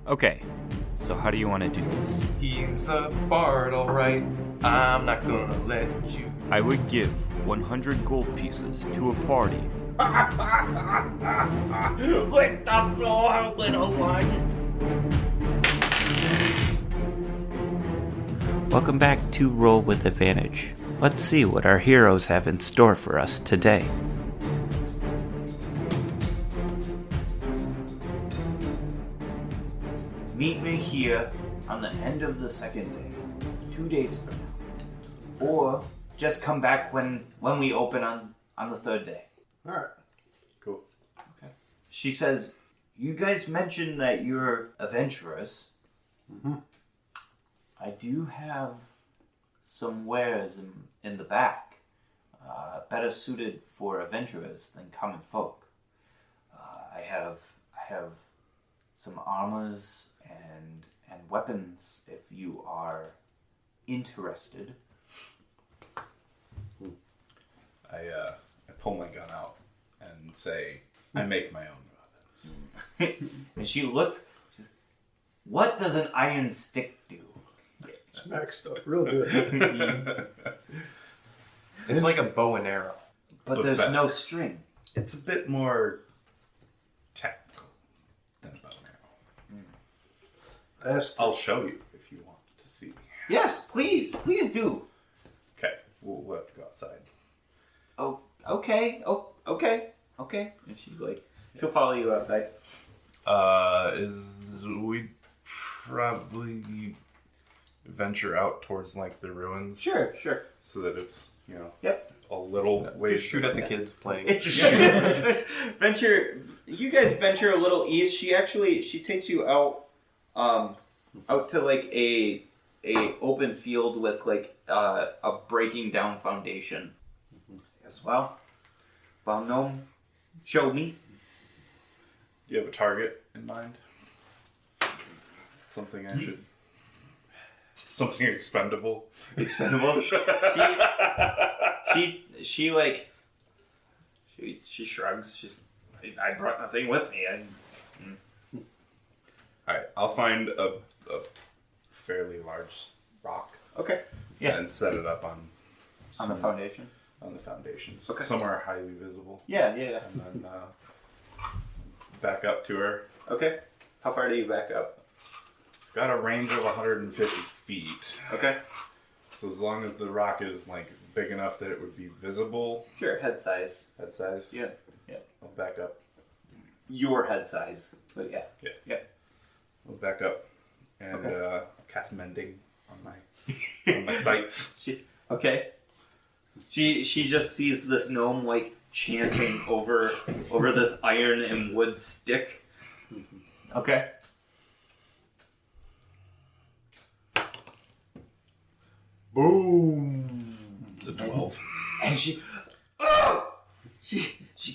Okay, so how do you want to do this? He's a bard, alright. I'm not gonna let you. I would give 100 gold pieces to a party. Lick the floor, little one! Welcome back to Roll with Advantage. Let's see what our heroes have in store for us today. Meet me here on the end of the second day, 2 days from now. Or just come back when we open on the third day. Alright. Cool. Okay. She says, you guys mentioned that you're adventurers. Mm-hmm. I do have some wares in the back, better suited for adventurers than common folk. I have some armors and weapons if you are interested. I pull my gun out and say, I make my own weapons. And she looks, what does an iron stick do? Smack stuff real good. It's like a bow and arrow. But there's no string. It's a bit more technical than a bow and arrow. I'll show you if you want to see. Yes, please do. Okay, we'll have to go outside. Oh, okay. And she'll follow you outside. We probably venture out towards like the ruins? Sure. So that it's, Yep. a little way. Just shoot at the kids playing. You guys venture a little east. She takes you out to like a open field with like a breaking down foundation. As well, gnome, show me. Do you have a target in mind? Something I should... Something expendable? Expendable. She shrugs. I brought nothing with me. Alright, I'll find a fairly large rock. Okay. Yeah. And set it up On the foundation. On the foundations. Okay. Somewhere highly visible. Yeah. And then back up to her. Okay. How far do you back up? It's got a range of 150 feet. Okay. So as long as the rock is like big enough that it would be visible. Sure. Head size. Head size? Yeah. I'll back up. Your head size. But yeah. Yeah. I'll back up and cast mending on my sights. She just sees this gnome like chanting over this iron and wood stick. Okay. Boom! It's a 12. And she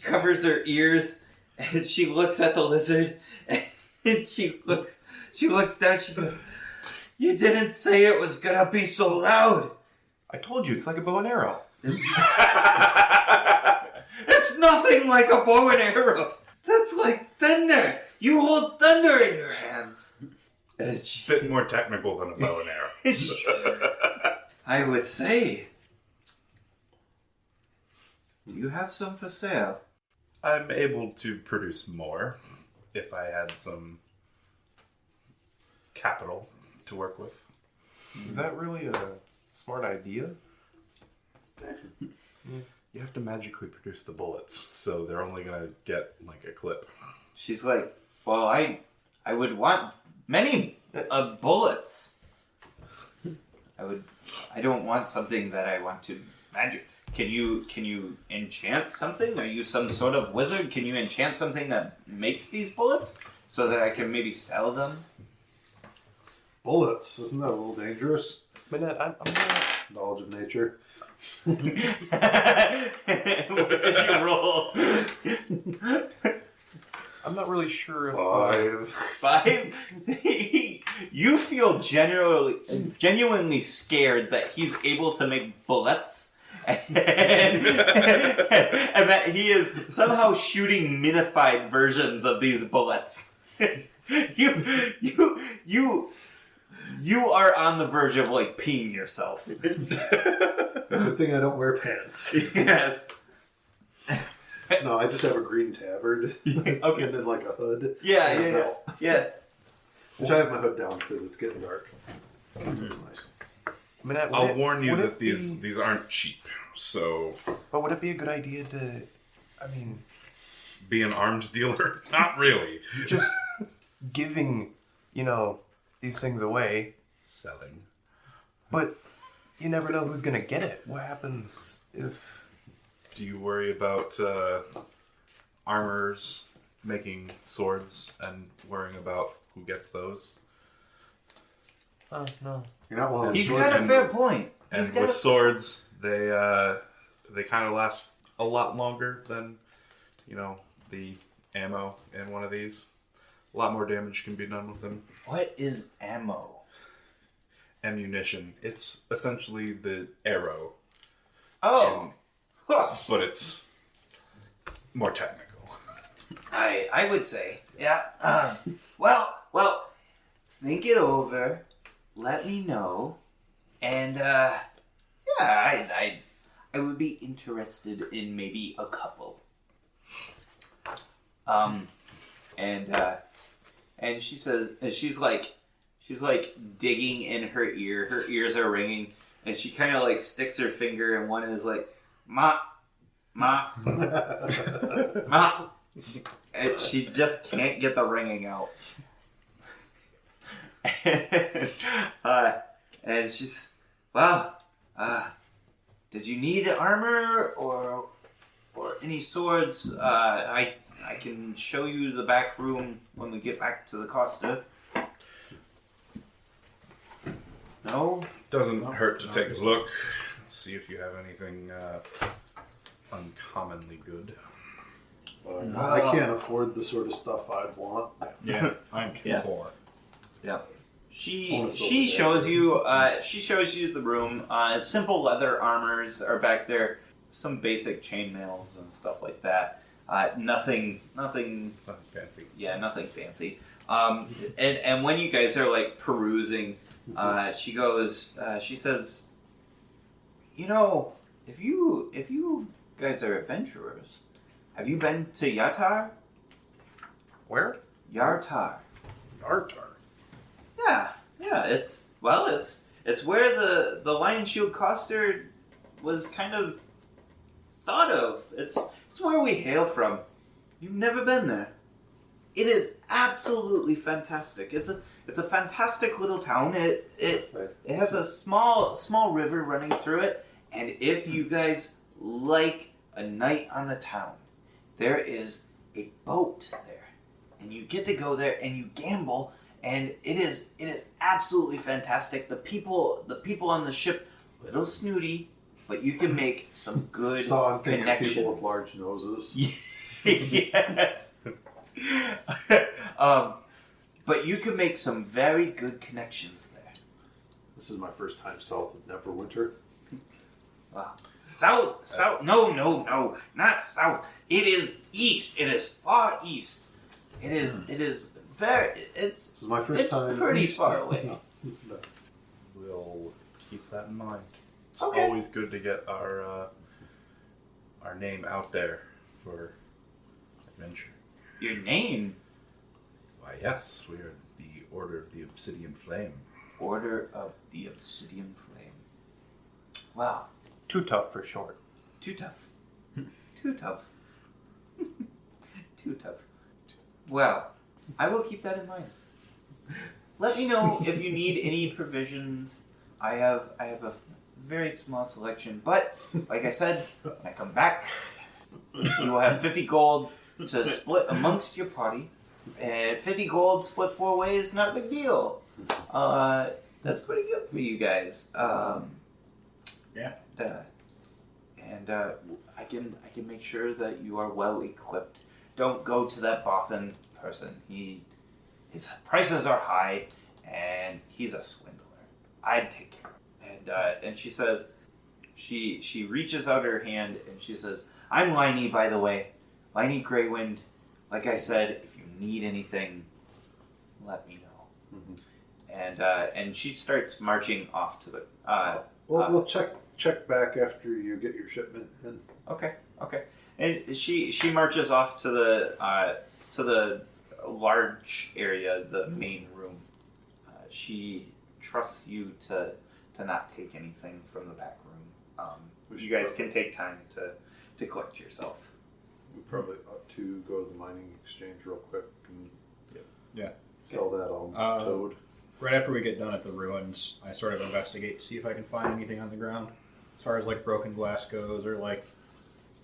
covers her ears and she looks at the lizard and she looks down. She goes, "You didn't say it was gonna be so loud." I told you, it's like a bow and arrow. It's nothing like a bow and arrow. That's like thunder. You hold thunder in your hands. It's a bit more technical than a bow and arrow. I would say. Do you have some for sale? I'm able to produce more if I had some capital to work with. Is that really a smart idea? You have to magically produce the bullets, so they're only going to get like a clip. She's like, well, I would want many bullets. I don't want something that I want to magic. Can you enchant something? Are you some sort of wizard? Can you enchant something that makes these bullets so that I can maybe sell them? Bullets, isn't that a little dangerous? I'm not... Knowledge of nature. What did you roll? I'm not really sure if... 5? You feel genuinely scared that he's able to make bullets. And that he is somehow shooting minified versions of these bullets. You are on the verge of like peeing yourself. Good thing I don't wear pants. Yes. No, I just have a green tabard. Okay. And then like a hood. Yeah, and a yeah, belt. yeah. Which I have my hood down because it's getting dark. So it's nice. I'll warn you that these aren't cheap. So, But would it be a good idea to, be an arms dealer? Not really. just giving, these things away, Selling. but you never know who's gonna get it. What happens if... Do you worry about armors making swords and worrying about who gets those? Oh, no. You're not one of He's those got a swordsmen. fair point. And with swords, they kind of last a lot longer than, the ammo in one of these. A lot more damage can be done with them. What is ammo? Ammunition. It's essentially the arrow, Oh, huh. but it's more technical. I would say, yeah. Well, think it over. Let me know, and I would be interested in maybe a couple. And she says, she's like digging in her ear. Her ears are ringing, and she kind of like sticks her finger, and one is like, ma, ma, ma, and she just can't get the ringing out. And she's, well, did you need armor or any swords? I can show you the back room when we get back to the Costa. No? Doesn't hurt to take a look, see if you have anything uncommonly good. I can't afford the sort of stuff I'd want. Yeah, I'm too poor. Yeah. She Honestly, shows you the room. Simple leather armors are back there. Some basic chainmails and stuff like that. Nothing. Nothing fancy. Yeah, nothing fancy. And when you guys are like perusing, she says, if you guys are adventurers, have you been to Yatar? Where? Yartar. Yartar. Yeah. It's where the Lion Shield Coster was kind of thought of. It's where we hail from. You've never been there. It is absolutely fantastic. It's a fantastic little town. It has a small river running through it, and if you guys like a night on the town, there is a boat there, and you get to go there and you gamble, and it is absolutely fantastic. The people on the ship, a little snooty, but you can make some good So I'm thinking connections. people with large noses. Yes. But you can make some very good connections there. This is my first time south of Neverwinter. Wow. South. No, not south. It is east. It is far east. It is very. This is my first It's time. pretty east. far away. No. We'll keep that in mind. It's Okay. always good to get our name out there for adventure. Your name, Why, yes, we are the Order of the Obsidian Flame. Order of the Obsidian Flame. Wow. Too tough for short. Too tough. Too tough. Too tough. Well, I will keep that in mind. Let me know if you need any provisions. I have a very small selection, but like I said, when I come back, you will have 50 gold to split amongst your party. And 50 gold split 4 ways, not a big deal. That's pretty good for you guys. Yeah. And I can make sure that you are well equipped. Don't go to that Bothan person. His prices are high, and he's a swindler. I'd take care of him. And she says, she reaches out her hand and she says, "I'm Liney, by the way, Liney Greywind. Like I said, if you need anything, let me know. Mhm. And she starts marching off to the. We'll check back after you get your shipment in. Okay. And she marches off to the large area, the main room. She trusts you to not take anything from the back room. You guys can take time to collect yourself. We probably ought to go to the mining exchange real quick and Yeah. sell that on Toad. Right after we get done at the ruins, I sort of investigate to see if I can find anything on the ground. As far as like broken glass goes, or like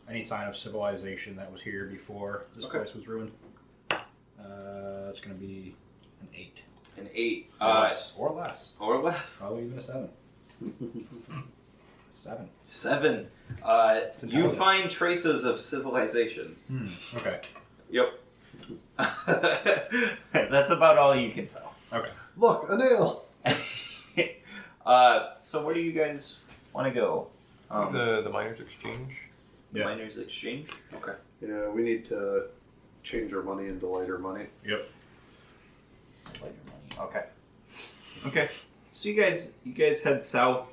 any sign of civilization that was here before this place was ruined. It's going to be an 8. An 8. Or less. Or less. Probably even a 7. 7. 7. You find traces of civilization. Okay. Yep. That's about all you can tell. Okay. Look, a nail! So where do you guys want to go? The miners' exchange. Yeah. Miners exchange? Okay. Yeah, we need to change our money into lighter money. Yep. Lighter money. Okay. So you guys head south,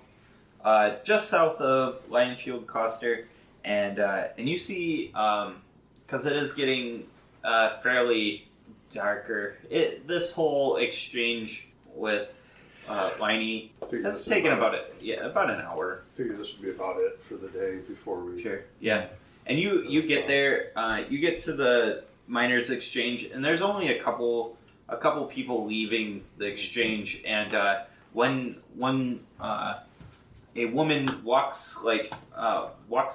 just south of Lion Shield Coster, and you see, because it is getting fairly darker. This whole exchange with Liney has taken about an hour. Figure this would be about it for the day before we. Sure. Yeah. And you get there. You get to the miners' exchange, and there's only a couple people leaving the exchange, and when a woman walks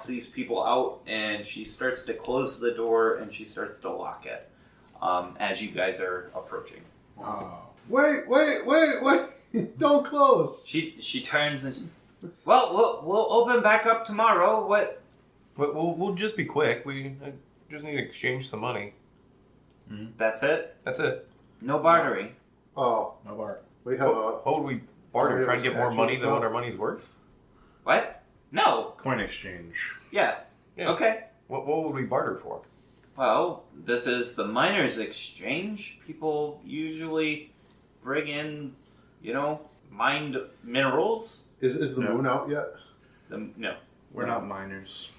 these people out, and she starts to close the door, and she starts to lock it as you guys are approaching. Oh. Wait! Don't close! She turns and we'll open back up tomorrow. What? We'll just be quick. I just need to exchange some money. That's it? That's it. No bartering. Oh, No bar. we have a. What would we barter? we Try have to a get more statue money or than what something? our money's worth? What? No. Coin exchange. Yeah. Yeah. Okay. What would we barter for? Well, this is the miners' exchange. People usually bring in, mined minerals. Is the No. moon out yet? No. We're not miners.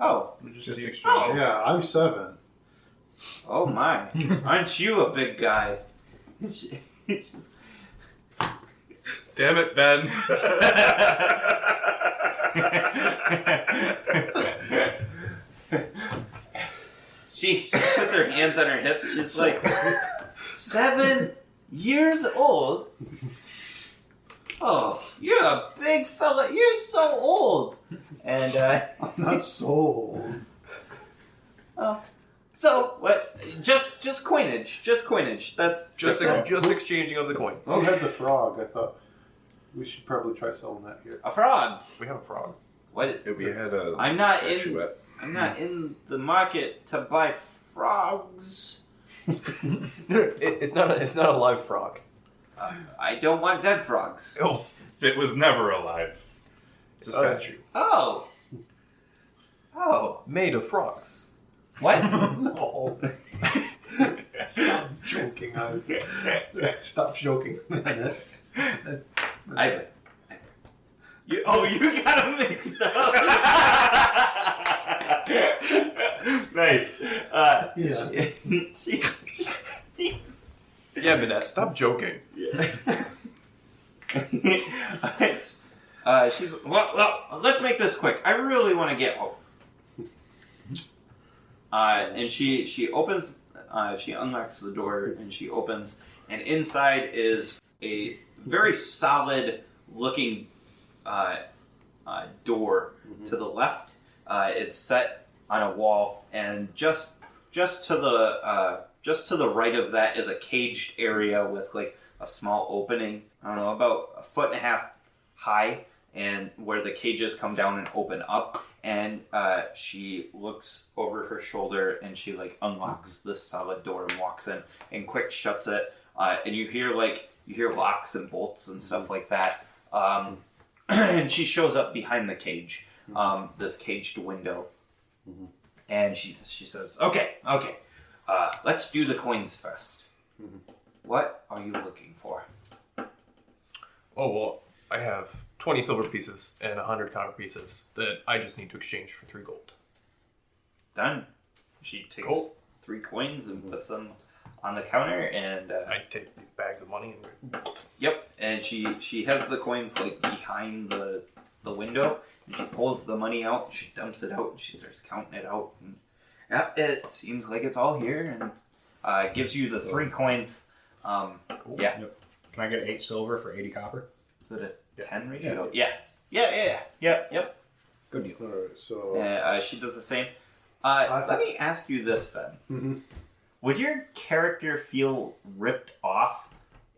Oh. We're just Just the exchange. Yeah, I'm 7. Oh my. Aren't you a big guy? Damn it, Ben. She puts her hands on her hips. She's like, 7 years old? Oh, you're a big fella. You're so old. And, I'm not so old. oh. So, what? Just coinage. Just coinage. That's Just it. exchanging of the coins. You had the frog. I thought we should probably try selling that here. A frog. We have a frog. What? We had a I'm not in- statuette. I'm not in the market to buy frogs. It's not a live frog. I don't want dead frogs. Oh, It was never alive. It's a statue. Oh. Oh. made of frogs. What? No. Stop joking. Stop joking. You got them mixed up. Nice. Yeah. Yeah, but stop joking. She's well. Let's make this quick. I really want to get home. And she opens. She unlocks the door and she opens, and inside is a very solid looking door to the left. It's set on a wall, and just to the right of that is a caged area with like a small opening. I don't know, about 1.5 feet high, and where the cages come down and open up. And she looks over her shoulder and she like unlocks this solid door and walks in and quick shuts it. And you hear locks and bolts and stuff like that. And she shows up behind the cage, this caged window. And she says, okay, let's do the coins first. What are you looking for? Oh, well, I have 20 silver pieces and 100 copper pieces that I just need to exchange for 3 gold. Done. She takes Cool. 3 coins and puts them on the counter, and I take these bags of money and yep. And she has the coins like behind the window, and she pulls the money out. And she dumps it out, and she starts counting it out. And yeah, it seems like it's all here, and gives you the 3 coins. Cool. Yeah. Yep. Can I get 8 silver for 80 copper? Is it a 10 ratio? Yeah. Yep. Good deal. All right, so She does the same. Let me ask you this, Ben. Mhm. Would your character feel ripped off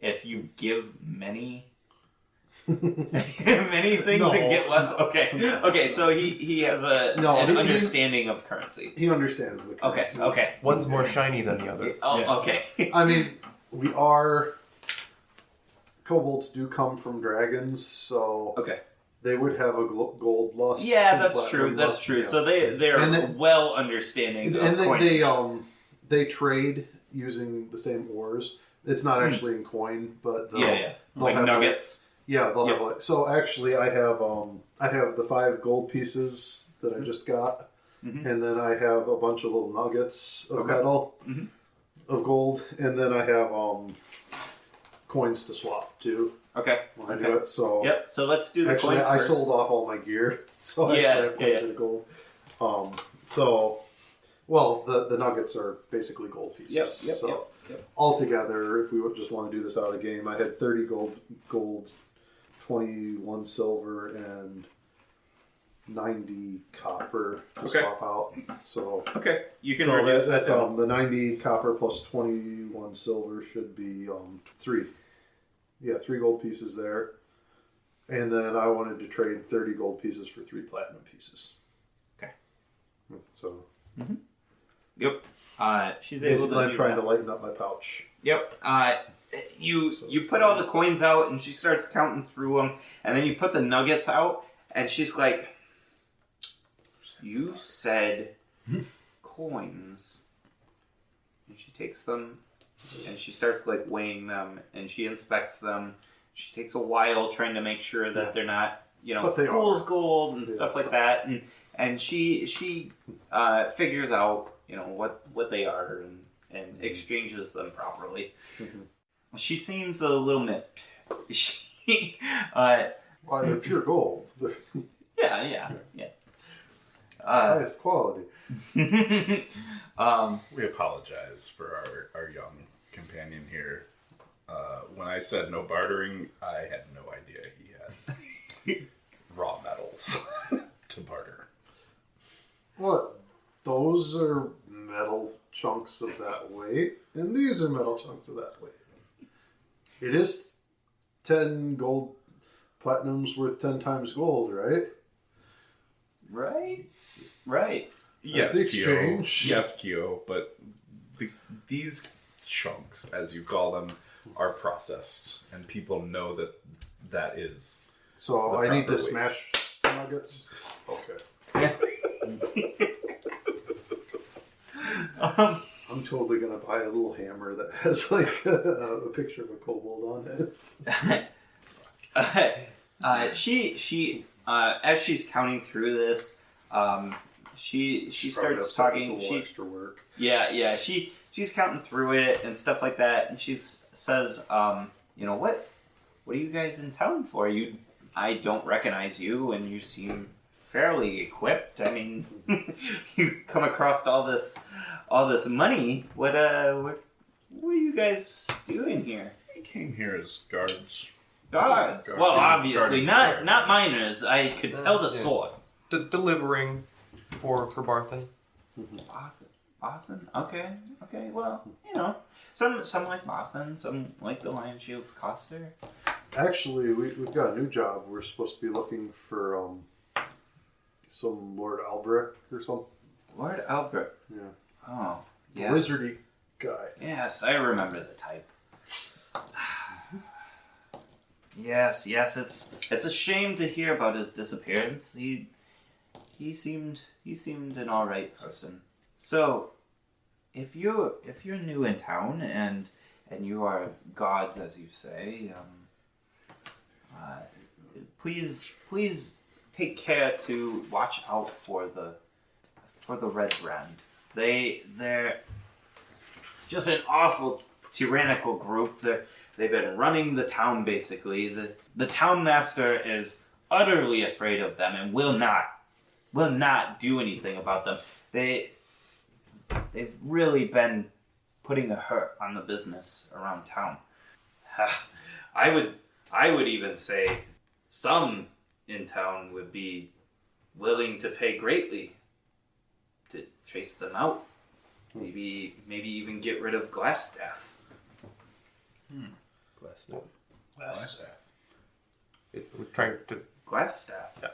if you give many many things No. and get less? Okay. So he has an he- understanding of currency. he understands the currencies. Okay. one's more shiny than the other. Oh, Yeah. okay. I mean, we are. Kobolds do come from dragons, so Okay. they would have a gold lust. Yeah, and that's true. platinum That's lust, true. yeah. So they're And they- well understanding of and coinage. they trade using the same ores. It's not actually in coin, but they'll, yeah. they'll Like have nuggets. they'll Yep. have like. So actually, I have the 5 gold pieces that I just got, Mhm. and then I have a bunch of little nuggets of Okay. metal, Mhm. of gold, and then I have coins to swap too Okay. when I Okay. do it. So Yep. So let's do the actually, coins I first. sold off all my gear, so Yeah, I actually have quite yeah. a bit of gold. So, well, the nuggets are basically gold pieces. Yep. So altogether, if we would just want to do this out of game, I had 30 gold, 21 silver, and 90 copper to Okay. swap out. So, Okay. You can so reduce that that's down. the 90 copper plus 21 silver should be 3. Yeah, 3 gold pieces there. And then I wanted to trade 30 gold pieces for 3 platinum pieces. Okay. So Yep. She's able basically, to I'm do trying that. to lighten up my pouch. Yep. You put all the coins out, and she starts counting through them, and then you put the nuggets out, and she's like, "You said coins," and she takes them, and she starts like weighing them, and she inspects them. She takes a while trying to make sure that they're not, But they fool's are. gold and Yeah. stuff like that, and she figures out what they are and exchanges them properly. Mhm. She seems a little miffed. She, Why, they're pure gold. They're yeah. highest quality. We apologize for our young companion here. When I said no bartering, I had no idea he had raw metals to barter. What? Those are metal chunks of that weight, and these are metal chunks of that weight. It is 10 gold platinums worth 10 times gold, right? Right. Yes, the Kyo. exchange. Yes, Kyo. But these chunks, as you call them, are processed, and people know that is. So The I need to proper weight. smash the nuggets. Okay. I'm totally gonna buy a little hammer that has like a picture of a kobold on it. She as she's counting through this, she Probably starts upset it's talking. a little extra work. Yeah. She's counting through it and stuff like that, and she says, what are you guys in town for? I don't recognize you, and you seem fairly equipped. I mean, you come across all this money. What are you guys doing here? We came here as guards. Guards. Guards. Well, obviously Guards. not miners. I could tell the Yeah. sort. Delivering for Barthen. Bothan? Okay. Well, some like Bothan, some like the Lion Shield's Coster. Actually, we've got a new job. We're supposed to be looking for some Lord Albrecht or something. Lord Albert. Yeah. Oh, yes. Wizardy guy. Yes, I remember the type. Yes, it's a shame to hear about his disappearance. He seemed an all right person. So, if you're new in town and and you are gods, as you say. Please take care to watch out for the Red Brand. They're just an awful tyrannical group. They've been running the town basically. The town master is utterly afraid of them and will not do anything about them. They've really been putting a hurt on the business around town. I would even say some in town would be willing to pay greatly to chase them out. Maybe even get rid of Glassstaff. Glassstaff. We're trying to. Glassstaff? Yeah.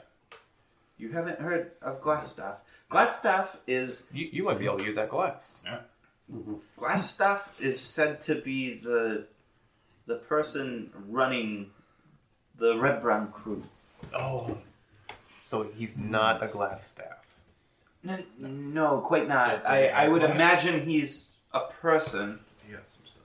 You haven't heard of Glassstaff? Glassstaff is... You might be able to use that glass. Yeah. Glassstaff is said to be the person running the Red Brown crew. Oh. So he's not a glass staff. No, quite not. I would imagine he's a person. You got some stuff.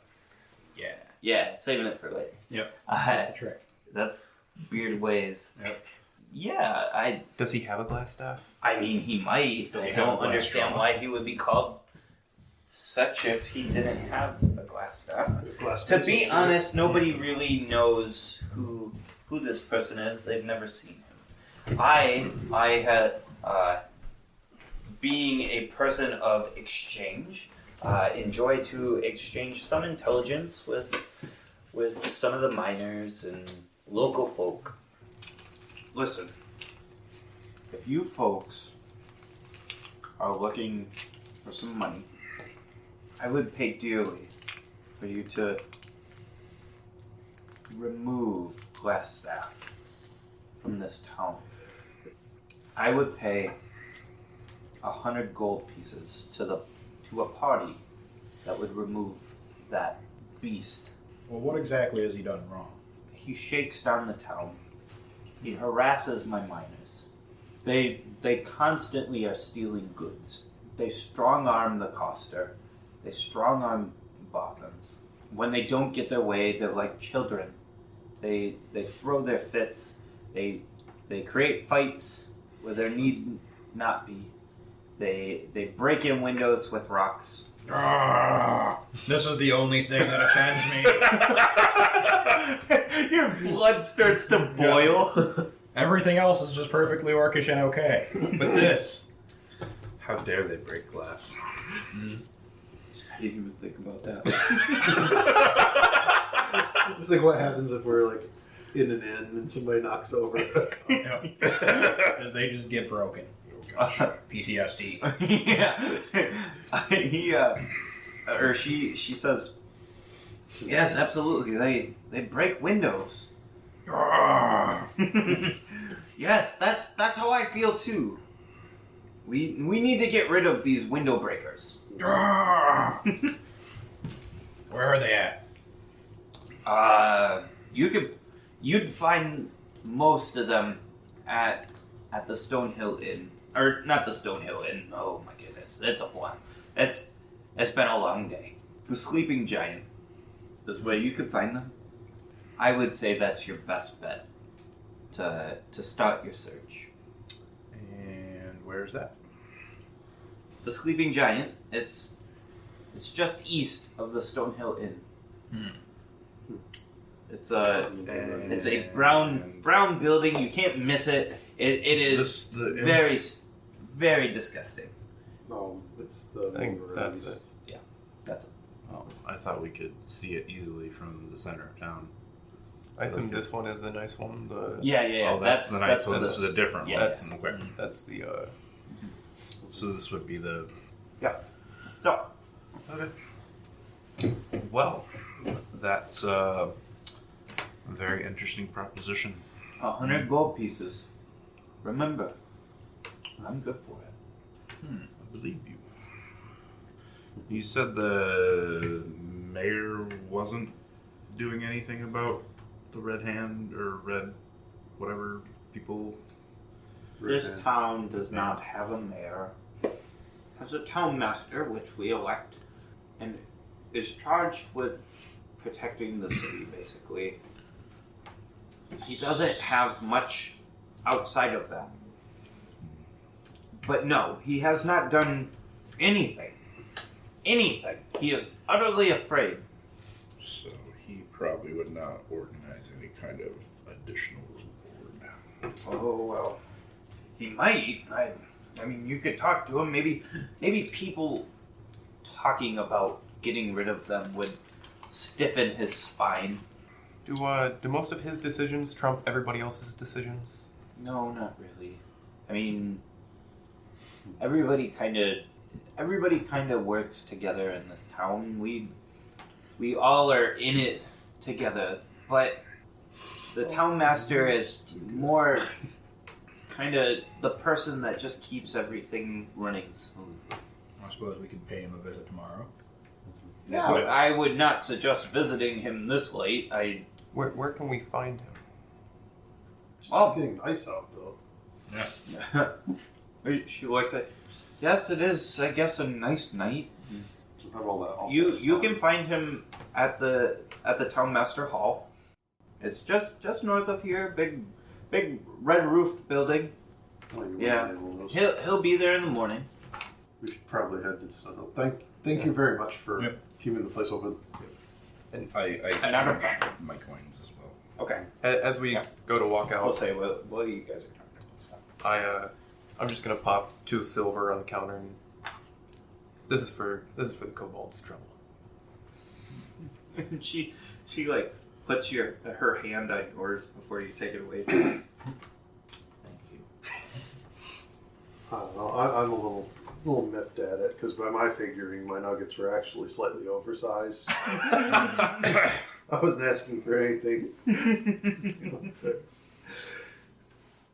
Yeah. Yeah, saving it for later. Yep. That's the trick. That's weird ways. Yep. Yeah, Does he have a glass staff? I mean, he might. Does I he have a don't glass understand straw? why he would be called such if he didn't have a glass staff. Glass To piece be of honest, nobody really knows who this person is. They've never seen him. I had, being a person of exchange, enjoy to exchange some intelligence with some of the miners and local folk. Listen, if you folks are looking for some money, I would pay dearly for you to remove Glassstaff from this town. I would pay 100 gold pieces to a party that would remove that beast. Well, what exactly has he done wrong? He shakes down the town. He harasses my miners. They constantly are stealing goods. They strong-arm the coster. They strong-arm Bothans. When they don't get their way, they're like children. They throw their fits. They create fights where there need not be. They break in windows with rocks. This is the only thing that offends me. Your blood starts to boil. Everything else is just perfectly orcish and okay. But this... How dare they break glass? I didn't even think about that. It's like what happens if we're like in an inn and somebody knocks over. As they just get broken. PTSD. Yeah. She says, yes, absolutely. They break windows. Yes, that's how I feel too. We need to get rid of these window breakers. Where are they at? You'd find most of them at the Stonehill Inn. Or not the Stonehill Inn. Oh my goodness. It's a while. It's been a long day. The Sleeping Giant is where you could find them. I would say that's your best bet to start your search. And where's that? The Sleeping Giant, it's just east of the Stonehill Inn. It's a brown building. You can't miss it. It is very, very disgusting. No, it's the. I think that's it. That's it. Oh, I thought we could see it easily from the center of town. I assume this one is the nice one. Yeah. Oh, that's the nice one. the- This is a different yeah, one. That's Okay. that's the. So this would be the. Yeah. No. Okay. Well, that's a very interesting proposition. 100 gold pieces. Remember, I'm good for it. I believe you. You said the mayor wasn't doing anything about the Red Hand or Red whatever people. This town does not have a mayor. Has a town master, which we elect, and is charged with protecting the city, basically. He doesn't have much outside of that. But no, he has not done anything. Anything. He is utterly afraid. So he probably would not organize any kind of additional reward. Oh, well. He might. I mean, you could talk to him. Maybe people talking about getting rid of them would stiffen his spine. Do most of his decisions trump everybody else's decisions? No, not really. I mean, everybody kind of works together in this town. We all are in it together, but the town master is more kind of the person that just keeps everything running smoothly. I suppose we could pay him a visit tomorrow. Yeah, I would not suggest visiting him this late. Where can we find him? It's getting nice out, though. Yeah. She looks at. Yes, it is. I guess a nice night. Just have all that. All You that you sun. can find him at the town master hall. It's just north of here. Big red roofed building. Oh, you Yeah. wouldn't label those. He'll be there in the morning. We should probably head to sun. Thank you very much for Yep. keeping the place open. I Another exchange my coins as well. Okay. As we go to walk I'll out, say what you guys are talking about. I'm just gonna pop 2 silver on the counter, and this is for the kobold's trouble. she like puts her hand on yours before you take it away. Thank you. I don't know. I'm a little miffed at it because by my figuring, my nuggets were actually slightly oversized. I wasn't asking for anything.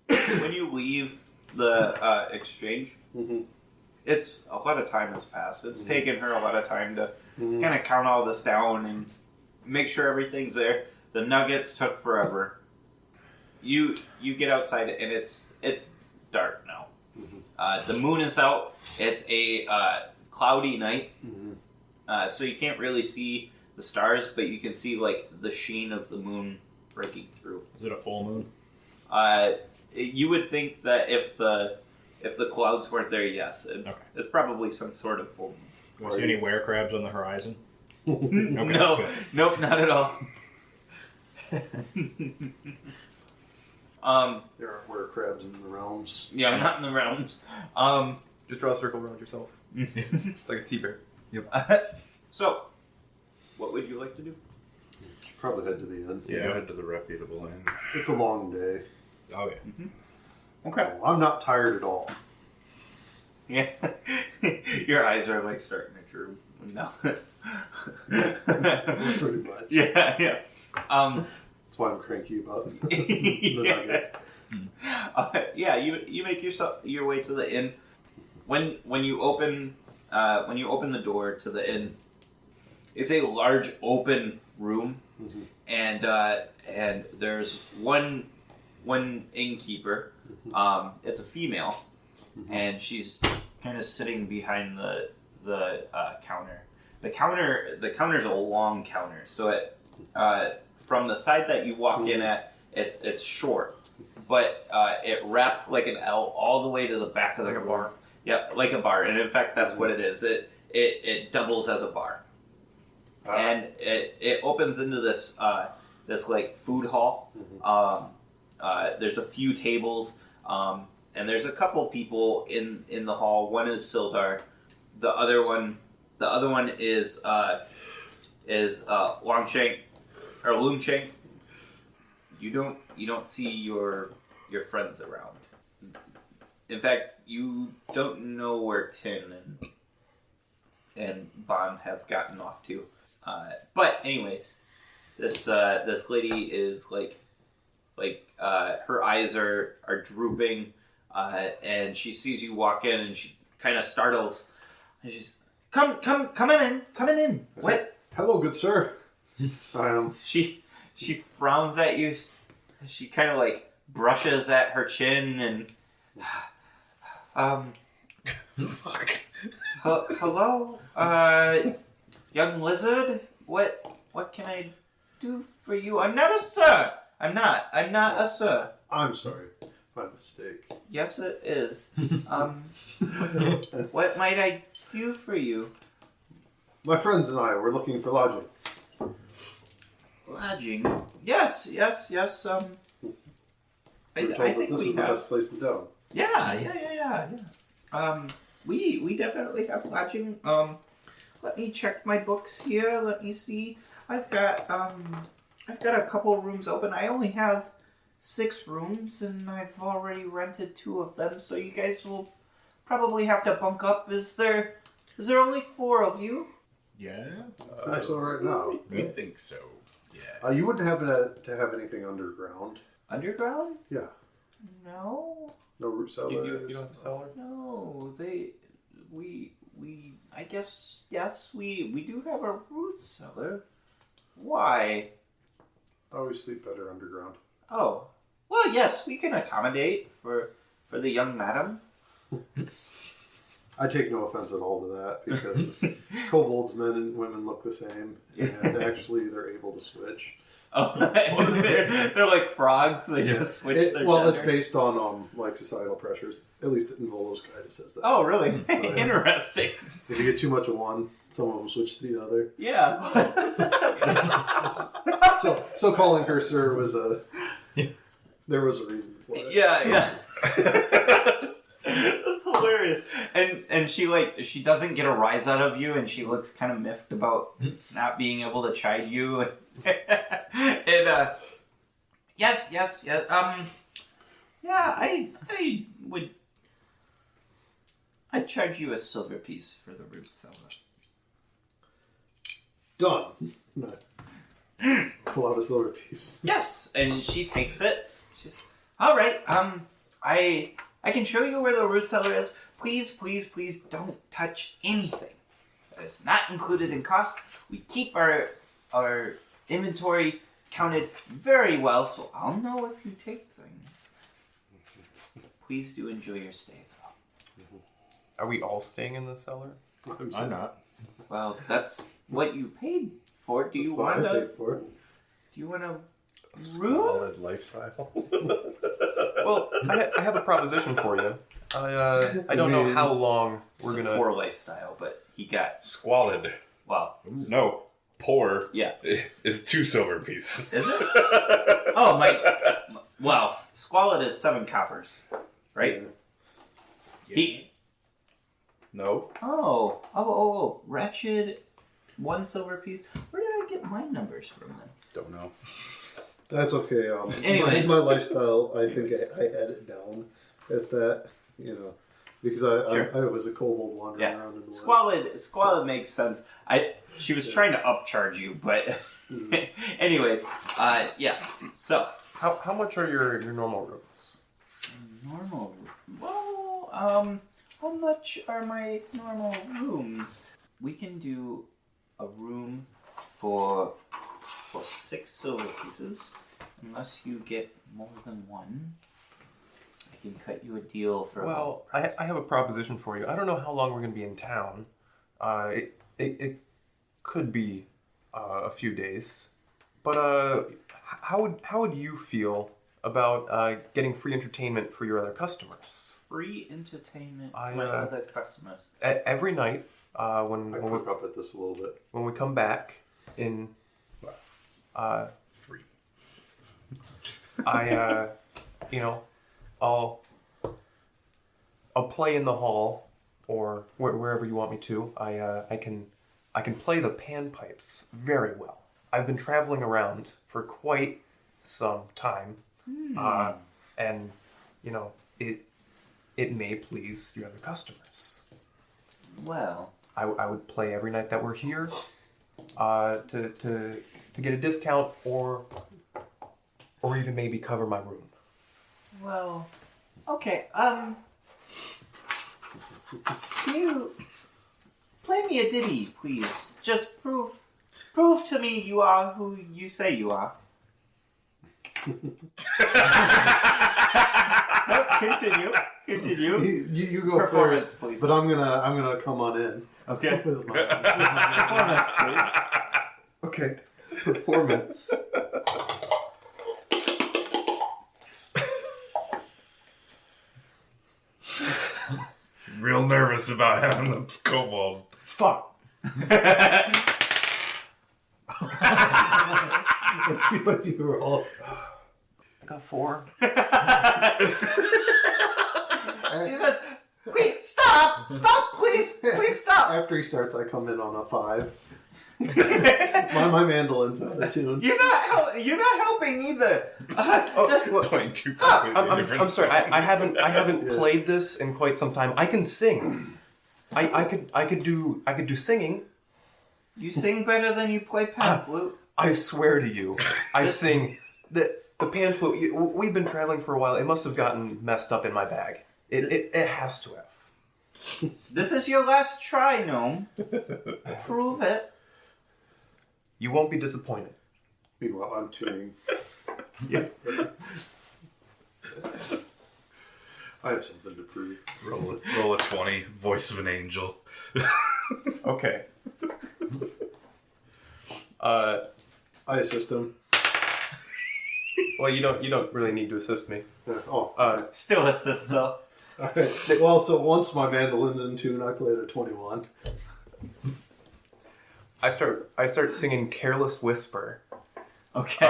When you leave the exchange, Mm-hmm. it's a lot of time has passed. It's Mhm. taken her a lot of time to Mhm. kind of count all this down and make sure everything's there. The nuggets took forever. You get outside and it's dark now. Mhm. The moon is out. It's a cloudy night, Mm-hmm. so you can't really see the stars, but you can see like the sheen of the moon breaking through. Is it a full moon? You would think that if the clouds weren't there, yes, Okay. it's probably some sort of full moon. Do I see any were crabs on the horizon? No, good. nope, not at all. There aren't were crabs in the realms. Yeah, not in the realms. Just draw a circle around yourself. It's like a sea bear. So, what would you like to do? Probably head to the inn. Yeah, head to the reputable inn. It's a long day. Oh yeah. Okay. I'm not tired at all. Yeah, your eyes are like starting to droop. No. Pretty much. Yeah. That's why I'm cranky about the nuggets. Yeah. You make your way to the inn. When you open the door to the inn, it's a large open room, Mhm. and there's one innkeeper. It's a female, and she's kind of sitting behind the counter. The counter's a long counter, so it from the side that you walk in at, it's short, but it wraps like an L all the way to the back of the Like a room. bar. Yeah, like a bar, and in fact, that's what it is. It doubles as a bar, and it opens into this this like food hall. There's a few tables, and there's a couple people in the hall. One is Sildar, the other one is Longshank or Loomshank. You don't see your friends around. In fact, you don't know where Tin and Bond have gotten off to. But anyways, this lady is like her eyes are drooping, and she sees you walk in, and she kind of startles. And she's come in. I said, hello, good sir. She frowns at you. She kind of like brushes at her chin and Fuck. hello, young lizard. What What can I do for you? I'm not a sir. I'm not a sir. I'm sorry. My mistake. Yes, it is. What might I do for you? My friends and I were looking for lodging. Lodging? Yes. We were I told think that this we is the have. best place in town. Yeah. We definitely have lodging. Let me check my books here. Let me see. I've got a couple rooms open. I only have 6 rooms, and I've already rented 2 of them. So you guys will probably have to bunk up. Is there only 4 of you? Yeah. Seems so right now. We think so. Yeah. You wouldn't happen to have anything underground? Underground? Yeah. No. No root cellars? You want the cellar? No. I guess yes. We do have a root cellar. Why? I always sleep better underground. Oh, well, yes, we can accommodate for the young madam. I take no offense at all to that because kobolds, men and women look the same, and actually they're able to switch. Oh, they're like frogs. They just switch their well, gender. it's based on like societal pressures. At least in Volo's guide it says that. Oh, really? Oh, yeah. Interesting. If you get too much of one, some of them switch to the other. Yeah. So calling her sir was there was a reason for it. Yeah. That's hilarious. And she doesn't get a rise out of you, and she looks kind of miffed about not being able to chide you. And yes. I'd charge you a silver piece for the root cellar. Done. No. Pull out a silver piece. Yes, and she takes it. She's all right. I can show you where the root cellar is. Please don't touch anything. That is not included in cost. We keep our inventory counted very well, so I'll know if you take things. Please do enjoy your stay, though. Are we all staying in the cellar? I'm not. Well, that's what you paid for. Do you want I to? paid for it. Do you want a room? Squalid lifestyle. Well, I have a proposition for you. I don't know how long we're It's a gonna. poor lifestyle, but he got Squalid. well. No. Poor. Yeah. Is 2 silver pieces. Is it? Oh my! Well, squalid is 7 coppers, right? He. No. Oh! Wretched, 1 silver piece. Where did I get my numbers from then? Don't know. That's okay. Anyways. My lifestyle, I think I had it down at that, because I was a kobold wandering around in the woods. Squalid makes sense. She was trying to upcharge you, but anyways, yes. So How much are your normal rooms? normal. Well, how much are my normal rooms? We can do a room for 6 silver pieces, unless you get more than 1. I can cut you a deal for. Well, I have a proposition for you. I don't know how long we're going to be in town. It could be a few days, but how would you feel about getting free entertainment for your other customers? Free entertainment for my other customers. Every night when I perk up at this a little bit. we come back in. Free. I'll play in the hall or wherever you want me to. I can play the panpipes very well. I've been traveling around for quite some time, and it may please your other customers. Well, I would play every night that we're here to get a discount or even maybe cover my room. well, okay. Can you play me a ditty, please? Just prove to me you are who you say you are. No, continue. You go Performance, first, please. but I'm gonna come on in. Okay. With my Performance, please. Okay. performance. Real nervous about having the kobold. Fuck. What do you roll? I got 4. She says, "Wait, stop! Stop, please! Please stop!" After he starts, I come in on a 5. my mandolin's out of tune. You're not helping either. Playing two Stop! completely different I'm sorry. I haven't Yeah. played this in quite some time. I can sing. I could do singing. You sing better than you play pan flute. I swear to you, I sing. The pan flute. We've been traveling for a while. It must have gotten messed up in my bag. It has to have. This is your last try, gnome. Prove it. You won't be disappointed. Meanwhile, I'm tuning. Yeah. I have something to prove. Roll a 20. Voice of an angel. Okay. I assist him. Well, you don't really need to assist me. Still assist though. Okay. Well, so once my mandolin's in tune, I play at a 21. I start singing "Careless Whisper" Okay.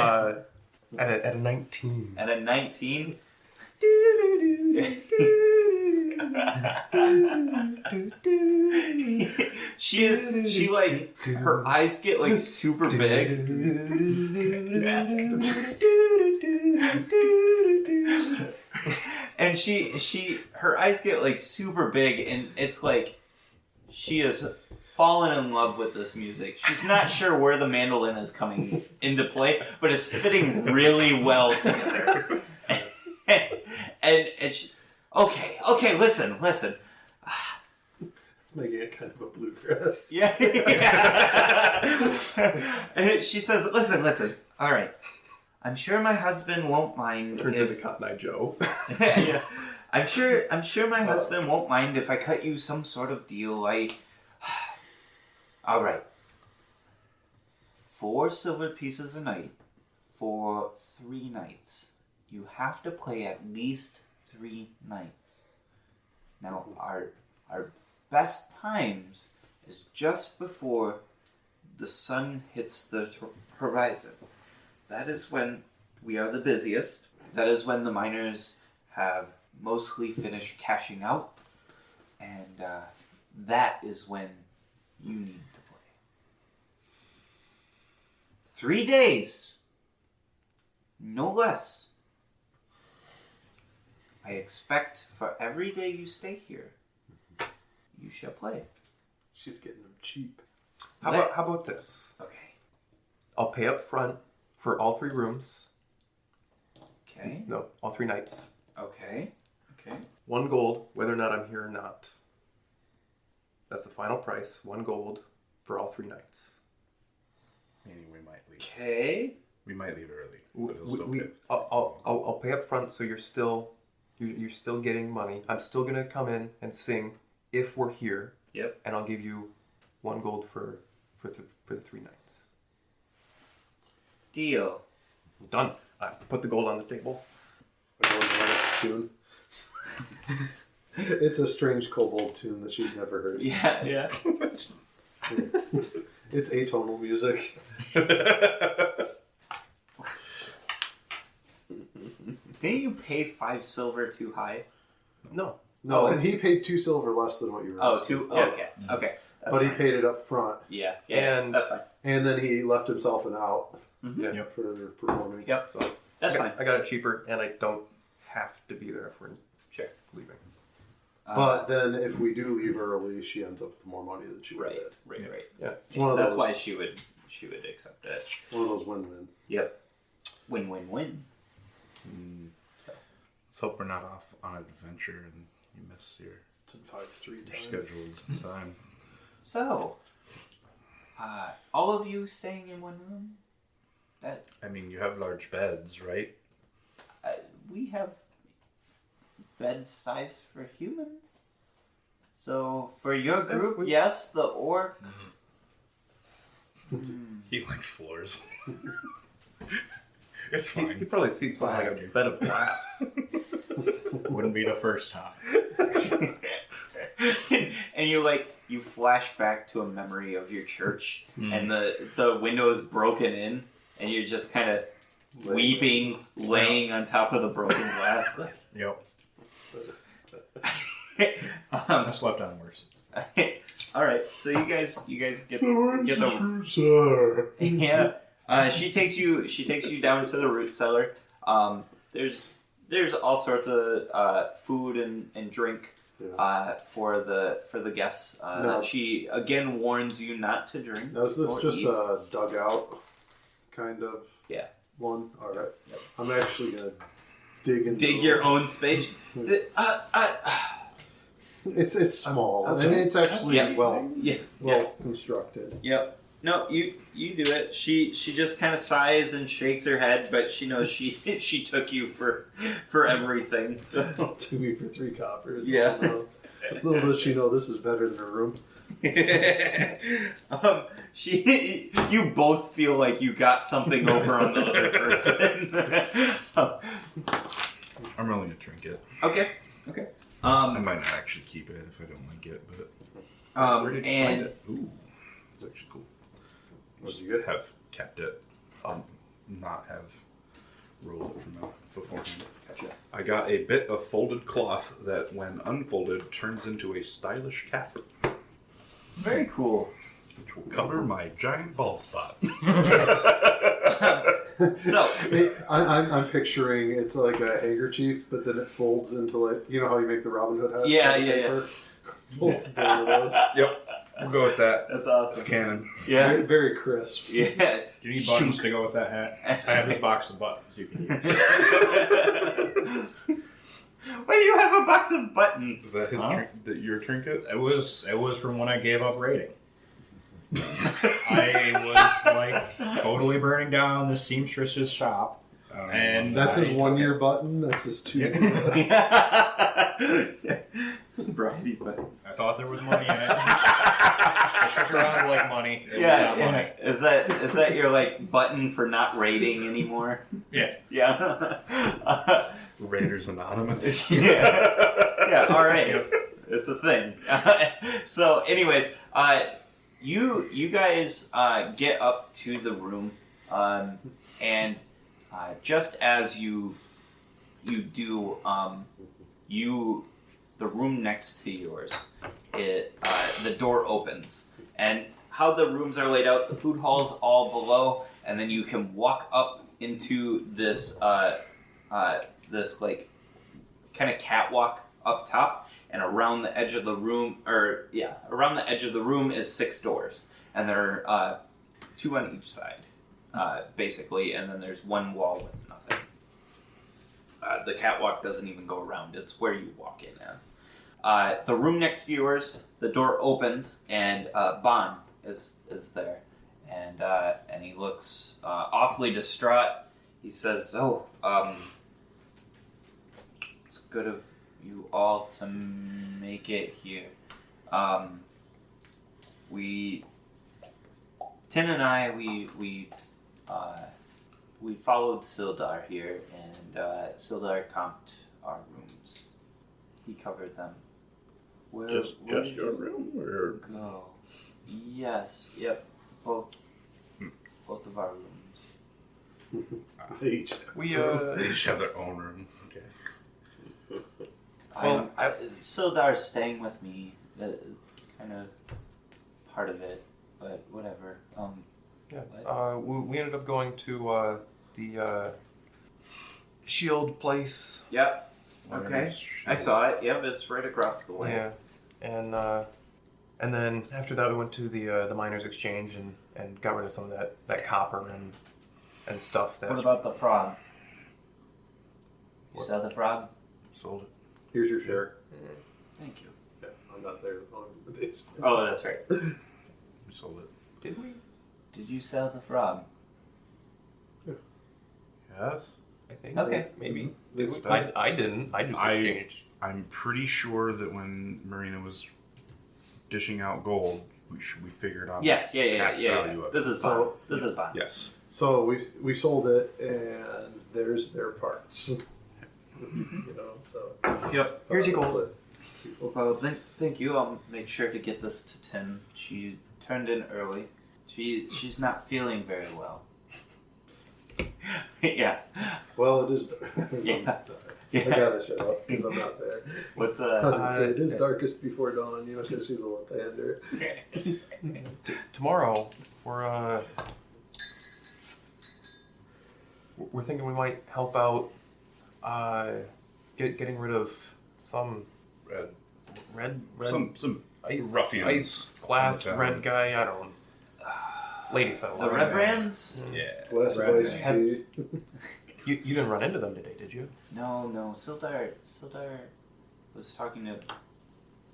at a 19. At a 19. She like her eyes get like super big. And her eyes get like super big, and it's like she has fallen in love with this music. She's not sure where the mandolin is coming into play, but it's fitting really well together. and she, okay, listen. It's making it kind of a bluegrass. Yeah. And she says, listen. All right. I'm sure my husband won't mind Turns if... into Cotton Eye Joe. Yeah. I'm sure my husband won't mind if I cut you some sort of deal. All right. 4 silver pieces a night for 3 nights. You have to play at least 3 nights. Now, our best times is just before the sun hits the horizon. That is when we are the busiest. That is when the miners have mostly finished cashing out. And that is when you need to play. 3 days. No less. I expect for every day you stay here, you shall play. She's getting them cheap. How about this? Okay. I'll pay up front for all 3 rooms. Okay. No, all 3 nights. Okay. 1 gold, whether or not I'm here or not. That's the final price. 1 gold for all 3 nights. Meaning we might leave. Okay. We might leave early. But it'll still pay. I'll pay up front, so you're still getting money. I'm still gonna come in and sing if we're here. Yep. And I'll give you 1 gold for the 3 nights. Deal. Done. I put the gold on the table. I go into my next tune. It's a strange kobold tune that she's never heard. Yeah. It's atonal music. Didn't you pay 5 silver too high? No. No, Oh, and he paid 2 silver less than what you were Oh, asking. 2? Yeah. Okay. Okay. That's But he fine. paid it up front. Yeah. And- That's fine. And then he left himself an out Yeah. for performing. Yep. So That's I fine. got, I got it cheaper, and I don't have to be there if we're Sure. leaving. But then if we do leave early, she ends up with more money than she would Right. have had. Right. Yeah. It's one of That's those, why she would accept it. One of those win-win. Yep. Win. Let's hope we're not off on an adventure and you miss your It's in 5-3 time. scheduled time. So, all of you staying in one room? That I mean, you have large beds, right? we have bed size for humans. So for your group, yes, the orc He likes floors. It's He fine. probably sleeps on like a bed of glass. Wouldn't be the first time. And you flash back to a memory of your church, and the window is broken in, and you're just kind of weeping, laying on top of the broken glass. Yep. Um, I slept on worse. all right, so you guys get the Fruits yeah. She takes you down to the root cellar. There's all sorts of food and drink for the guests. No. She again warns you not to drink. Now, is this or just eat. a dugout kind of Yeah. one? All right. Yep. I'm actually going to dig into dig your own space? It's small, and Okay. it's actually Yeah. well Yeah. constructed. Yep. No, you do it. She just kind of sighs and shakes her head, but she knows she took you for everything. So To me for 3 coppers. Yeah. Little does she know this is better than her room. you both feel like you got something over on the other person. I'm rolling a trinket. Okay. I might not actually keep it if I don't like it, but where did you and find it? Ooh, that's actually cool. What Just did you get? have kept it, not have rolled it from beforehand. Gotcha. I got a bit of folded cloth that, when unfolded, turns into a stylish cap, Very cool. which will cover my giant bald spot. So I'm picturing it's like a handkerchief, but then it folds into like how you make the Robin Hood hat. Yeah, type yeah, paper? Folds into one of those. Yep, we'll go with that. that's It's awesome. canon. Yeah. Very, very crisp. Yeah. Do you need buttons to go with that hat? I have this box of buttons you can use. Why do you have a box of buttons? Is that his your trinket? It was from when I gave up raiding. I was like totally burning down the seamstress's shop, and That's his I 1 took year it. button. That's his 2 year. Sobriety buttons. I thought there was money in it. I shook around like money. It was not money. Is that your like button for not raiding anymore? Yeah. Yeah. Raiders Anonymous. Yeah. All right. Yep. It's a thing. So, anyways, you guys get up to the room, and just as you do, the room next to yours, the door opens, and how the rooms are laid out, the food hall's all below, and then you can walk up into this this like kind of catwalk up top, and around the edge of the room, around the edge of the room is 6 doors, and there are 2 on each side, basically, and then there's 1 wall with nothing. The catwalk doesn't even go around; it's where you walk in. The room next to yours, the door opens, and Bon is there, and he looks awfully distraught. He says, "Oh, it's good of you all to make it here. Tin and I, we followed Sildar here, and Sildar comped our rooms. He covered them. Where Just did your you room, or go? Yes, yep, both of our rooms. Each. We they each have their own room. Okay. Sildar's staying with me. It's kind of part of it, but whatever. we ended up going to the Shield place. Yep. Okay. I saw it. Yep, it's right across the way. Yeah, and then after that we went to the miners' exchange and got rid of some of that copper and stuff. What about the frog? You saw the frog? Sold it. Here's your share. Thank you. Yeah, I'm not there. I'm in the basement. Oh, that's right. We sold it. Did we? Did you sell the frog? Yes, I think. Okay. Maybe. This I didn't. I just exchanged. I'm pretty sure that when Marina was dishing out gold, we figured on. Yes, yeah. value of This it. is fine. This is fine. Yes. So we sold it, and there's their parts. So Yep. Here's your gold. Well, thank you. I'll make sure to get this to Tin. She turned in early. She's not feeling very well. Yeah. Well, it is. Yeah. I gotta shut up because I'm not there. What's I was gonna say it is darkest before dawn, because she's a left-hander. Tomorrow, we're thinking we might help out, getting rid of some red Some ice ruffians ice glass in the town. red guy. I don't. Lady said a the lot. red brands? Yeah. Glass of Right. iced tea. You didn't run into them today, did you? No. Sildar was talking to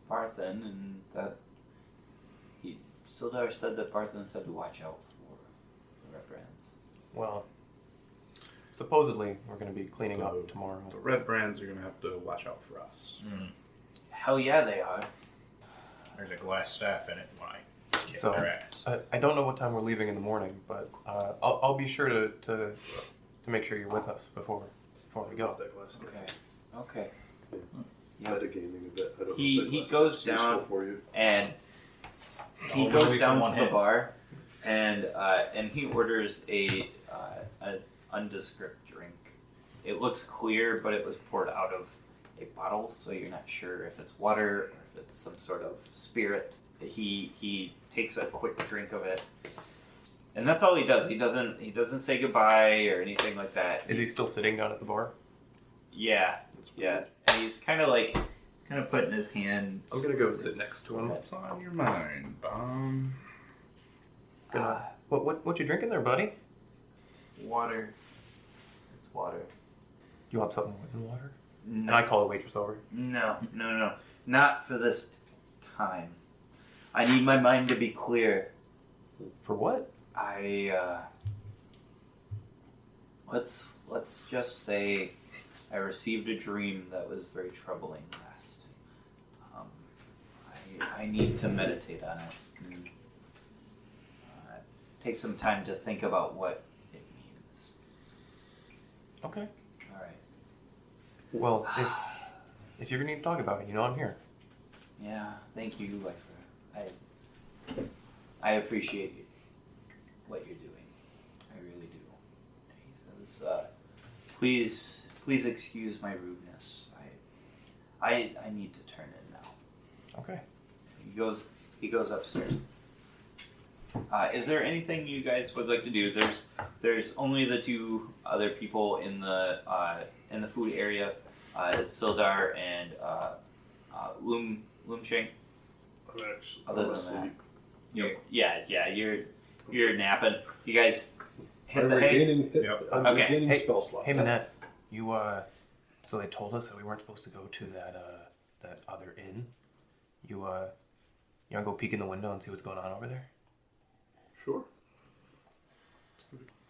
Barthen, and that Sildar said that Barthen said to watch out for the red brands. Well, supposedly we're going to be cleaning up tomorrow. The red brands are gonna have to watch out for us. Hell yeah, they are. There's a glass staff in it when I kick So, their ass. I don't know what time we're leaving in the morning, but I'll be sure to make sure you're with us before we go. That glass thing. Okay. Metagaming a bit. I don't He- know if that he glass goes is useful down- for you. And he Oh, goes really down for to one the hit? bar, and he orders an undescript drink. It looks clear, but it was poured out of a bottle, so you're not sure if it's water or if it's some sort of spirit. He takes a quick drink of it, and that's all he does. He doesn't say goodbye or anything like that. Is he still sitting down at the bar? Yeah. And he's kind of putting his hand. I'm gonna go sit next to him. What's on your mind? What you drinking there, buddy? Water. It's water. You want something with water? No. And I call the waitress over. No. Not for this time. I need my mind to be clear. For what? Let's just say I received a dream that was very troubling last. I need to meditate on it and take some time to think about what it means. Okay. All right. Well, if you're gonna need to talk about it, I'm here. Yeah. Thank you, Lifer. I appreciate what you're doing. I really do. He says, please excuse my rudeness. I need to turn in now. Okay. He goes upstairs. Is there anything you guys would like to do? There's only the two other people in the food area. It's Sildar and Loomcheng. I'm actually Other than asleep. You're napping. You guys hit I'm the hay. regaining, Yep. I'm Okay. regaining Hey, spell slots. Hey, Manette. You so they told us that we weren't supposed to go to that other inn. You wanna go peek in the window and see what's going on over there? Sure.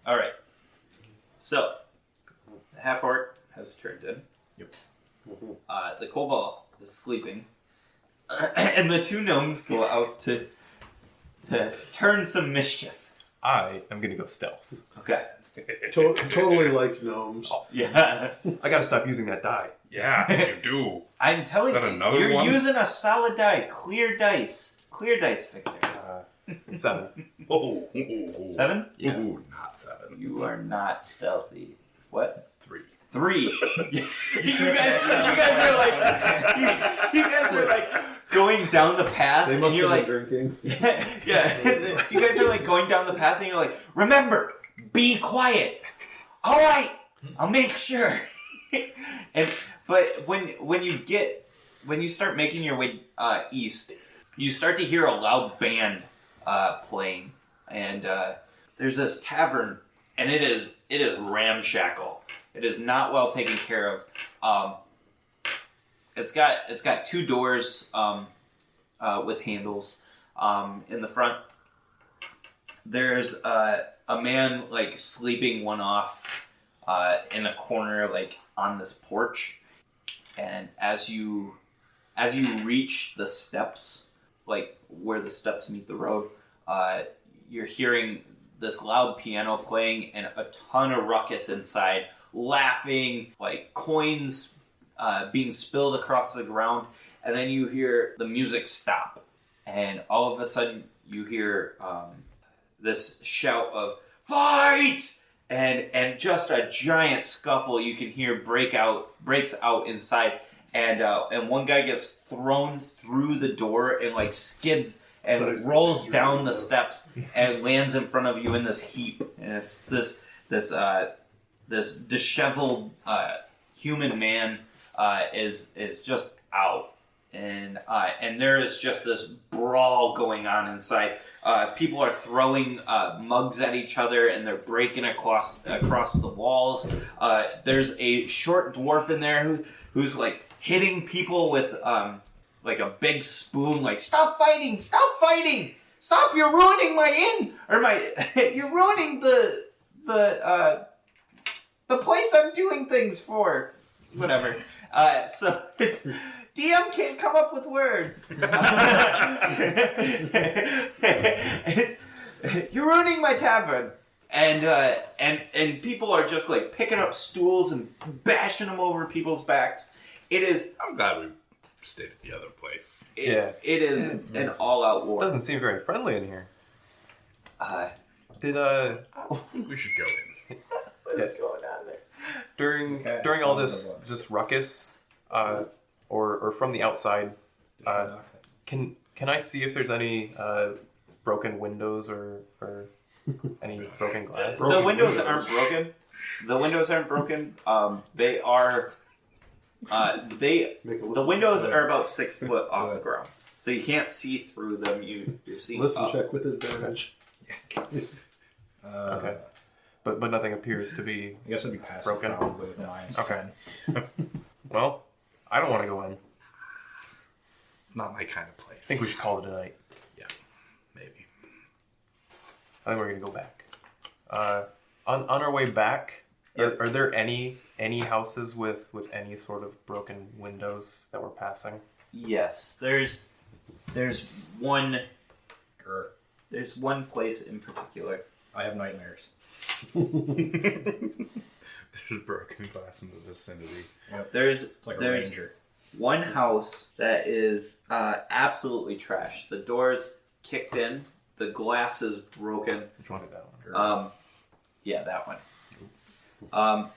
All right. So the half orc has turned in. Yep. The kobold is sleeping, and the two gnomes go out to turn some mischief. I am gonna go stealth. Okay. Totally like gnomes. Yeah. I gotta stop using that die. Yeah, you do. I'm telling Is that you, another you're one? using a solid die, clear dice, Victor. 7. Oh, 7? Yeah. Ooh, not 7. You are not stealthy. What? 3. 3. you guys are like going down the path, They and must you're have like, been drinking. yeah. You guys are like going down the path, and you're like, remember, be quiet. All right, I'll make sure. But when you start making your way east, you start to hear a loud band playing, and there's this tavern, and it is ramshackle. It is not well taken care of. It's got 2 doors with handles in the front. There's a man like sleeping one off in a corner, like on this porch. And as you reach the steps, like where the steps meet the road, you're hearing this loud piano playing and a ton of ruckus inside, laughing, like coins being spilled across the ground, and then you hear the music stop, and all of a sudden you hear this shout of "Fight!" and just a giant scuffle you can hear breaks out inside, and one guy gets thrown through the door and like skids and rolls down the steps and lands in front of you in this heap, and it's this disheveled human man is just out, and there is just this brawl going on inside. People are throwing mugs at each other, and they're breaking across the walls. There's a short dwarf in there who's like hitting people with like a big spoon, like stop fighting, stop! You're ruining my inn, or you're ruining the place I'm doing things for, whatever. So. DM can't come up with words. You're ruining my tavern, and people are just like picking up stools and bashing them over people's backs. It is. I'm glad we stayed at the other place. It is an all-out war. Doesn't seem very friendly in here. I think we should go in. What's going on there? During all this ruckus, or from the outside, can I see if there's any broken windows or any broken glass? The windows aren't broken. The windows aren't broken. They are. The windows are about 6 foot off the ground, so you can't see through them. You're seeing. Listen, up. check with advantage. Okay, but nothing appears to be. I guess it'd be passive broken. probably with a minus Okay. 10. Well, I don't want to go in. It's not my kind of place. I think we should call it a night. Yeah, maybe. I think we're gonna go back. On our way back, are there any houses with any sort of broken windows that we're passing? Yes, there's one. Grr. There's one place in particular. I have nightmares. There's broken glass in the vicinity. There's It's like a there's ranger. one house that is absolutely trashed. The door's kicked in. The glass is broken. Which one is that one? Grr. Yeah, that one. No,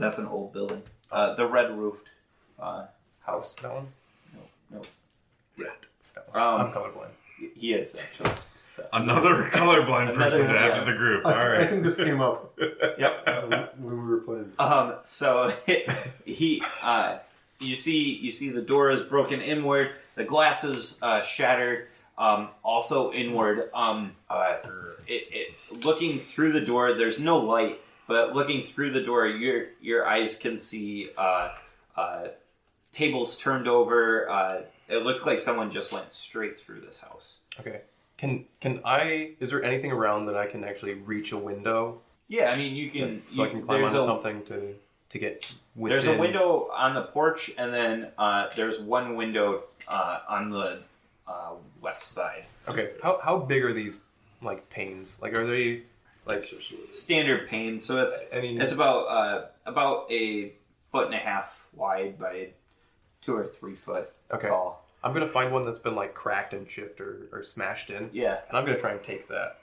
that's an old building. The red roofed house. That one? No. Red. That one. I'm colorblind. He is actually. So. Another colorblind person to add yes. to the group. I, All I right. think this came up Yep. when we were playing. So you see the door is broken inward. The glass is shattered. Also inward. Looking through the door, there's no light, but looking through the door, your eyes can see tables turned over. It looks like someone just went straight through this house. Okay. Can I? Is there anything around that I can actually reach a window? Yeah, I mean you can. So I can climb onto something to get within. There's a window on the porch, and then there's one window on the west side. Okay. How big are these like panes? Like are they like Standard pane, so it's about a foot and a half wide by 2 or 3 foot tall. I'm gonna find one that's been like cracked and chipped or smashed in. Yeah. And I'm gonna try and take that.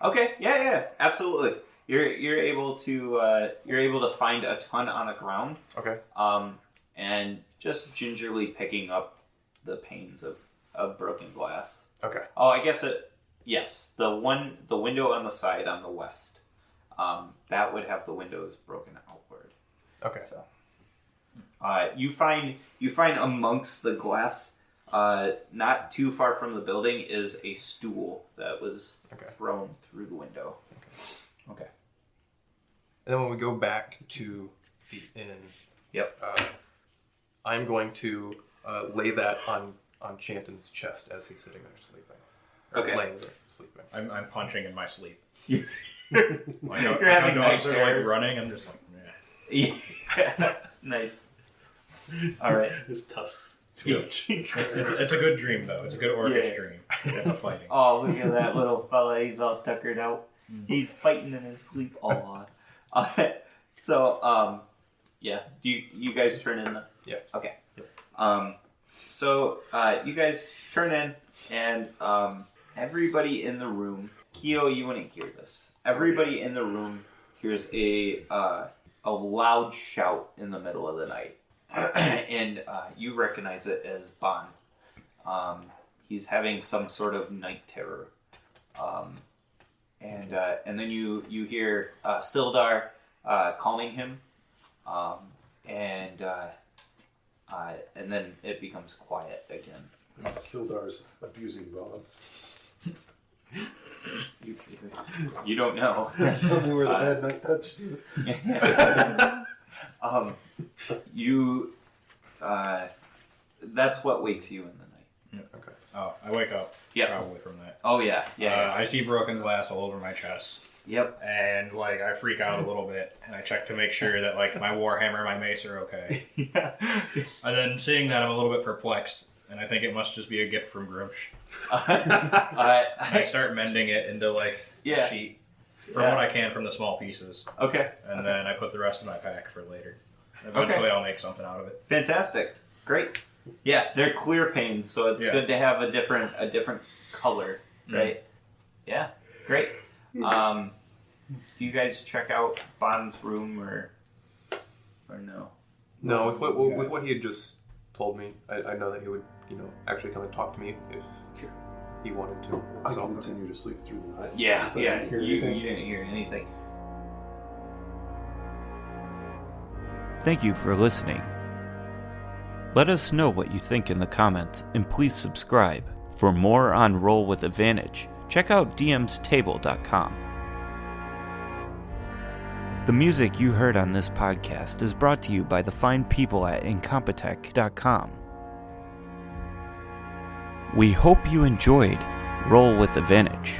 Okay. Yeah. Absolutely. You're able to find a ton on the ground. Okay. And just gingerly picking up the panes of broken glass. Okay. Oh, I guess yes. The window on the side on the west. That would have the windows broken outward. Okay. So, you find amongst the glass, not too far from the building, is a stool that was thrown through the window. Okay. And then when we go back to the inn, I'm going to lay that on Chanton's chest as he's sitting there sleeping. Okay. Laying there sleeping. I'm punching in my sleep. You're having dogs are like nightmares. running. I'm just like, Yeah. Nice. All right. His tusks It's a good dream though. It's a good orcish Yeah. dream. Yeah, fighting. Oh, look at that little fella. He's all tuckered out. He's fighting in his sleep. So, yeah. Do you guys turn in? Yeah. Okay. So, you guys turn in, and everybody in the room. Keo, you wouldn't hear this. Everybody in the room hears a loud shout in the middle of the night, and you recognize it as Bon. He's having some sort of night terror, and then you hear Sildar calming him, and then it becomes quiet again. Sildar's abusing Bob. You don't know. Tell me where the bad night touched you. That's what wakes you in the night. Yeah. Okay. Oh, I wake up. Yep. Probably from that. Oh yeah. I see broken glass all over my chest. Yep. And like I freak out a little bit, and I check to make sure that like my warhammer and my mace are okay. Yeah. And then seeing that, I'm a little bit perplexed, and I think it must just be a gift from Grumsh. I start mending it into like a sheet from what I can from the small pieces. Okay. And then I put the rest in my pack for later. Eventually, I'll make something out of it. Fantastic. Great. Yeah, they're clear panes, so it's good to have a different color, right? Yeah. Great. Do you guys check out Bon's room or no? No, with what he had just told me, I know that he would, actually come and talk to me if he wanted to. I continue to sleep through the night. Yeah, since I yeah. didn't hear You anything. didn't hear anything. Thank you for listening. Let us know what you think in the comments, and please subscribe. For more on Roll with Advantage, check out dmstable.com. The music you heard on this podcast is brought to you by the fine people at incompetech.com. We hope you enjoyed Roll with Advantage.